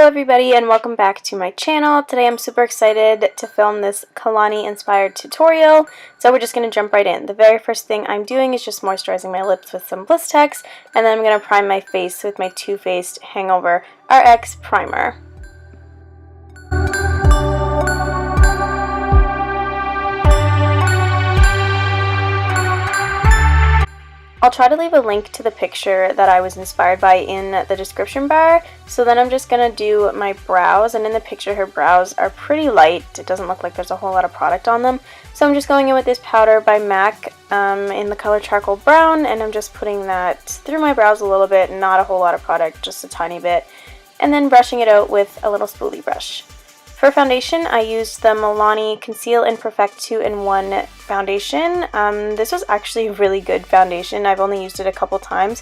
everybody, and welcome back to my channel. Today I'm super excited to film this Kalani inspired tutorial, so we're just going to jump right in. The very first thing I'm doing is just moisturizing my lips with some Blistex, and then I'm going to prime my face with my Too Faced Hangover RX Primer. I'll try to leave a link to the picture that I was inspired by in the description bar. So then I'm just going to do my brows, and in the picture her brows are pretty light. It doesn't look like there's a whole lot of product on them. So I'm just going in with this powder by MAC in the color Charcoal Brown, and I'm just putting that through my brows a little bit, not a whole lot of product, just a tiny bit, and then brushing it out with a little spoolie brush. For foundation, I used the Milani Conceal and Perfect 2-in-1 foundation. This was actually a really good foundation. I've only used it a couple times,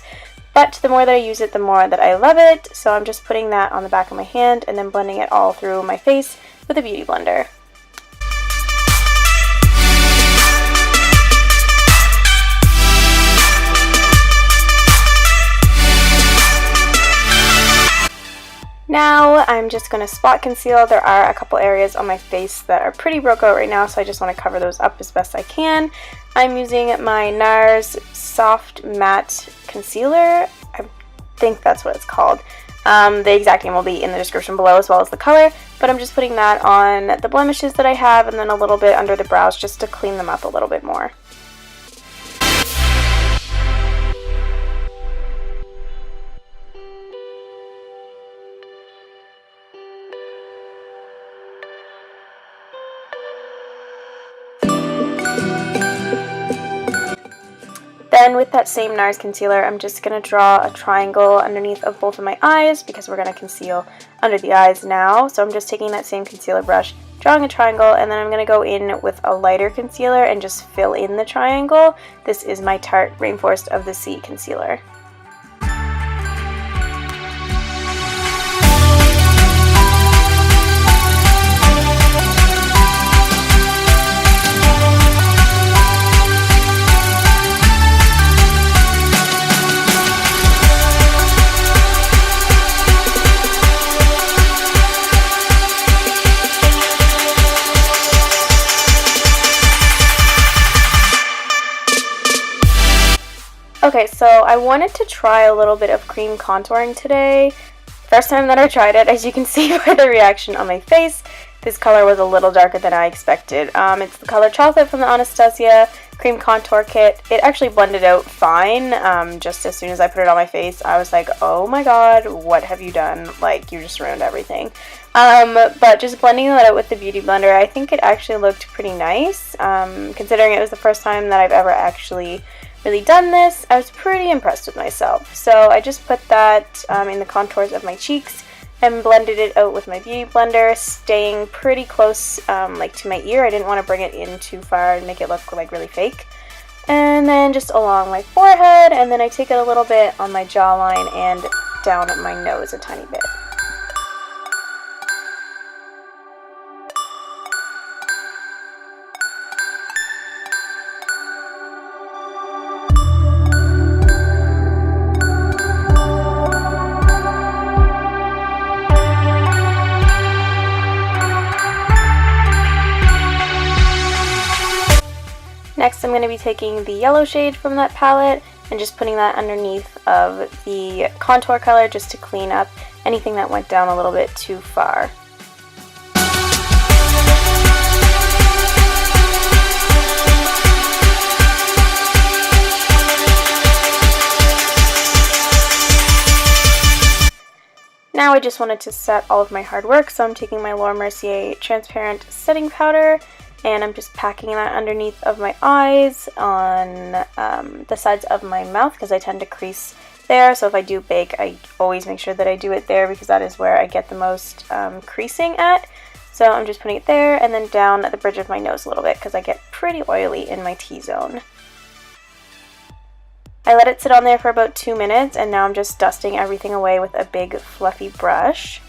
but the more that I use it, the more that I love it. So I'm just putting that on the back of my hand and then blending it all through my face with a beauty blender. Now I'm just going to spot conceal. There are a couple areas on my face that are pretty broke out right now, so I just want to cover those up as best I can. I'm using my NARS Soft Matte Concealer. I think that's what it's called. The exact name will be in the description below, as well as the color, but I'm just putting that on the blemishes that I have and then a little bit under the brows just to clean them up a little bit more. Then with that same NARS concealer, I'm just going to draw a triangle underneath of both of my eyes because we're going to conceal under the eyes now. So I'm just taking that same concealer brush, drawing a triangle, and then I'm going to go in with a lighter concealer and just fill in the triangle. This is my Tarte Rainforest of the Sea concealer. Okay, so I wanted to try a little bit of cream contouring today. First time that I tried it, as you can see by the reaction on my face, this color was a little darker than I expected. It's the color Chocolate from the Anastasia Cream Contour Kit. It actually blended out fine. Just as soon as I put it on my face, I was like, oh my god, what have you done? Like, you just ruined everything. But just blending that out with the Beauty Blender, I think it actually looked pretty nice. Considering it was the first time that I've ever actually really done this, I was pretty impressed with myself. So I just put that in the contours of my cheeks and blended it out with my Beauty Blender, staying pretty close like to my ear. I didn't want to bring it in too far and make it look like really fake. And then just along my forehead, and then I take it a little bit on my jawline and down at my nose a tiny bit. Next, I'm going to be taking the yellow shade from that palette and just putting that underneath of the contour color just to clean up anything that went down a little bit too far. Now I just wanted to set all of my hard work, so I'm taking my Laura Mercier Transparent Setting Powder, and I'm just packing that underneath of my eyes, on the sides of my mouth, because I tend to crease there. So if I do bake, I always make sure that I do it there because that is where I get the most creasing at. So I'm just putting it there, and then down at the bridge of my nose a little bit because I get pretty oily in my T-zone. I let it sit on there for about 2 minutes, and now I'm just dusting everything away with a big fluffy brush.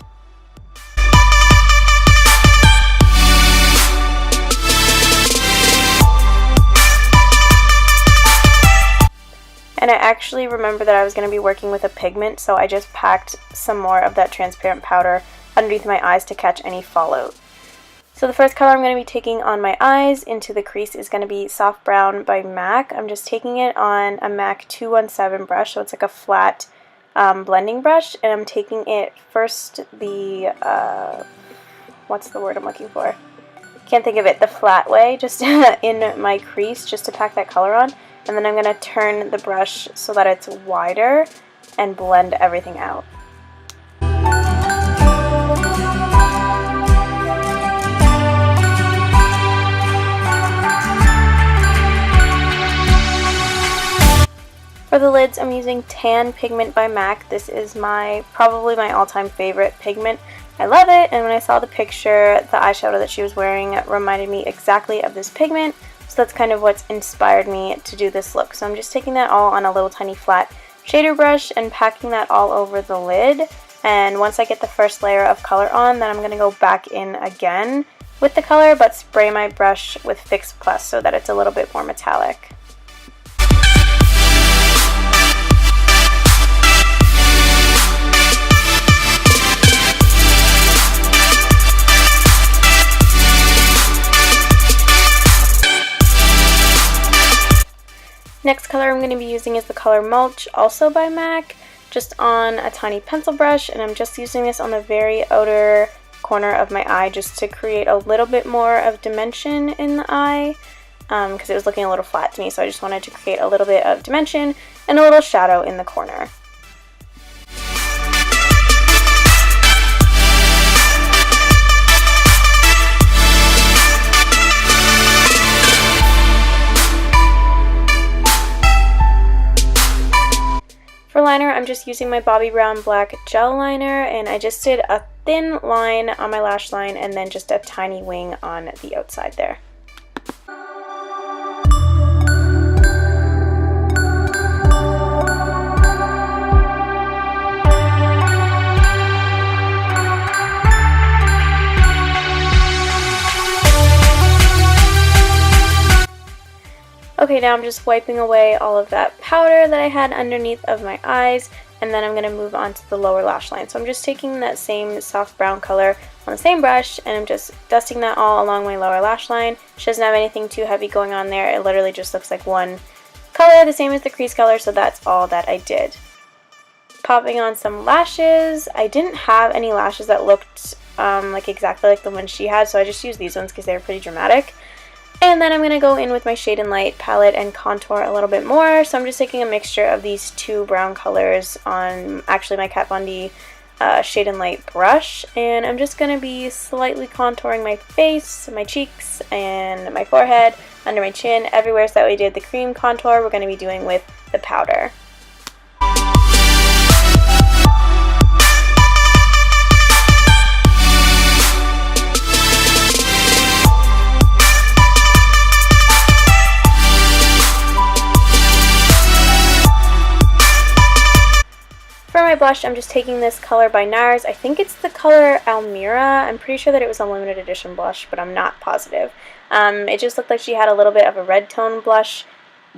And I actually remember that I was going to be working with a pigment, so I just packed some more of that transparent powder underneath my eyes to catch any fallout. So the first color I'm going to be taking on my eyes into the crease is going to be Soft Brown by MAC. I'm just taking it on a MAC 217 brush, so it's like a flat blending brush, and I'm taking it first the, what's the word I'm looking for? Can't think of it, the flat way, just in my crease, just to pack that color on. And then I'm going to turn the brush so that it's wider and blend everything out. For the lids, I'm using Tan Pigment by MAC. This is probably my all-time favorite pigment. I love it, and when I saw the picture, the eyeshadow that she was wearing reminded me exactly of this pigment, so that's kind of what's inspired me to do this look. So I'm just taking that all on a little tiny flat shader brush and packing that all over the lid, and once I get the first layer of color on, then I'm going to go back in again with the color, but spray my brush with Fix Plus so that it's a little bit more metallic. Next color I'm going to be using is the color Mulch, also by MAC, just on a tiny pencil brush, and I'm just using this on the very outer corner of my eye just to create a little bit more of dimension in the eye, because it was looking a little flat to me, so I just wanted to create a little bit of dimension and a little shadow in the corner. For liner, I'm just using my Bobbi Brown Black Gel Liner, and I just did a thin line on my lash line and then just a tiny wing on the outside there. Okay, now I'm just wiping away all of that powder that I had underneath of my eyes, and then I'm going to move on to the lower lash line. So I'm just taking that same soft brown color on the same brush, and I'm just dusting that all along my lower lash line. She doesn't have anything too heavy going on there. It literally just looks like one color, the same as the crease color, so that's all that I did. Popping on some lashes. I didn't have any lashes that looked like exactly like the ones she had, so I just used these ones because they were pretty dramatic. And then I'm going to go in with my Shade and Light palette and contour a little bit more. So I'm just taking a mixture of these two brown colors on actually my Kat Von D Shade and Light brush. And I'm just going to be slightly contouring my face, my cheeks, and my forehead, under my chin, everywhere. So that we did the cream contour we're going to be doing with the powder. For my blush, I'm just taking this color by NARS. I think it's the color Almira. I'm pretty sure that it was a limited edition blush, but I'm not positive. It just looked like she had a little bit of a red tone blush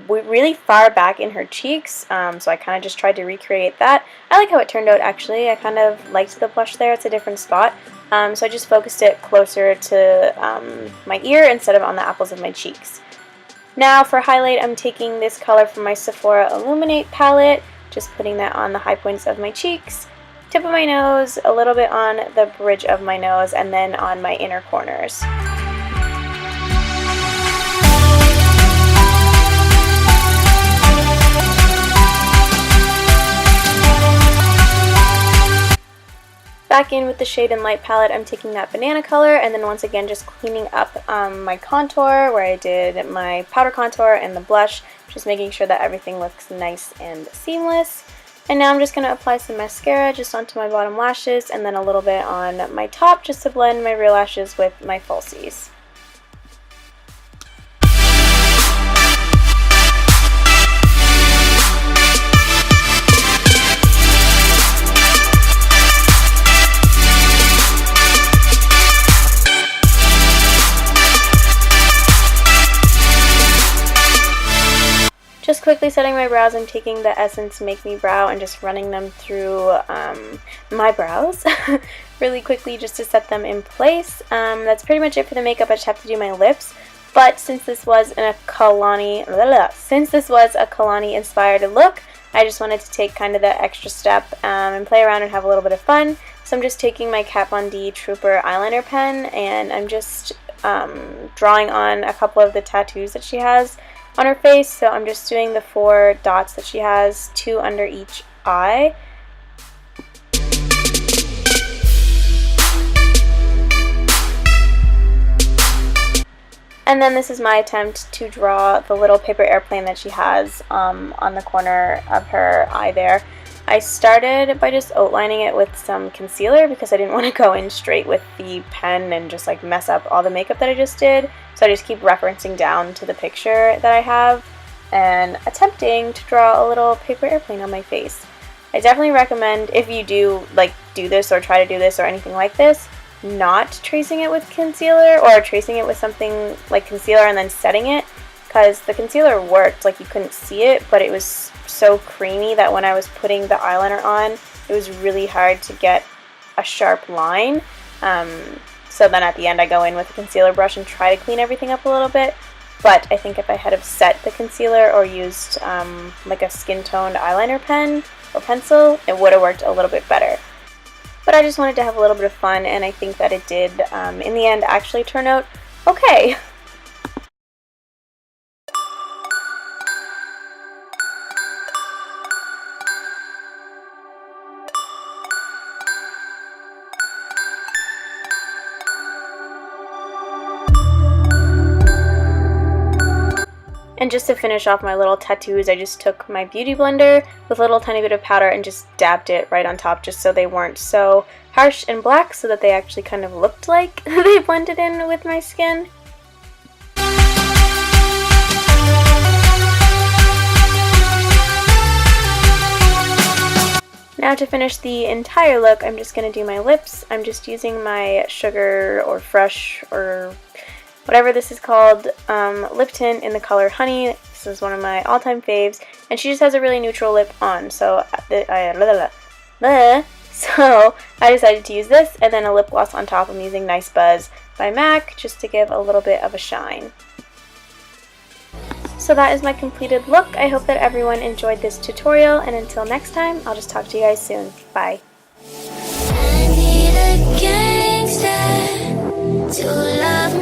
really far back in her cheeks, so I kind of just tried to recreate that. I like how it turned out, actually. I kind of liked the blush there. It's a different spot. So I just focused it closer to my ear instead of on the apples of my cheeks. Now for highlight, I'm taking this color from my Sephora Illuminate palette. Just putting that on the high points of my cheeks, tip of my nose, a little bit on the bridge of my nose, and then on my inner corners. Back in with the Shade and Light palette, I'm taking that banana color, and then once again just cleaning up my contour where I did my powder contour and the blush, just making sure that everything looks nice and seamless. And now I'm just going to apply some mascara just onto my bottom lashes, and then a little bit on my top just to blend my real lashes with my falsies. Just quickly quickly setting my brows, I'm taking the Essence Make Me Brow and just running them through my brows really quickly just to set them in place. That's pretty much it for the makeup. I just have to do my lips. But since this was a Kalani inspired look, I just wanted to take kind of the extra step and play around and have a little bit of fun. So I'm just taking my Kat Von D Trooper eyeliner pen and I'm just drawing on a couple of the tattoos that she has on her face. So I'm just doing the 4 dots that she has, 2 under each eye. And then this is my attempt to draw the little paper airplane that she has on the corner of her eye there. I started by just outlining it with some concealer because I didn't want to go in straight with the pen and just like mess up all the makeup that I just did. So I just keep referencing down to the picture that I have and attempting to draw a little paper airplane on my face. I definitely recommend, if you do this or try to do this or anything like this, not tracing it with concealer or tracing it with something like concealer and then setting it, because the concealer worked, like you couldn't see it, but it was so creamy that when I was putting the eyeliner on, it was really hard to get a sharp line. So then at the end I go in with a concealer brush and try to clean everything up a little bit. But I think if I had have set the concealer or used like a skin toned eyeliner pen or pencil, it would have worked a little bit better. But I just wanted to have a little bit of fun, and I think that it did in the end actually turn out okay. And just to finish off my little tattoos, I just took my beauty blender with a little tiny bit of powder and just dabbed it right on top just so they weren't so harsh and black, so that they actually kind of looked like they blended in with my skin. Now to finish the entire look, I'm just going to do my lips. I'm just using my Sugar or Fresh or whatever this is called, lip tint in the color Honey. This is one of my all-time faves, and she just has a really neutral lip on, so I decided to use this, and then a lip gloss on top. I'm using Nice Buzz by MAC just to give a little bit of a shine. So that is my completed look. I hope that everyone enjoyed this tutorial, and until next time, I'll just talk to you guys soon. Bye. I need a gangster to love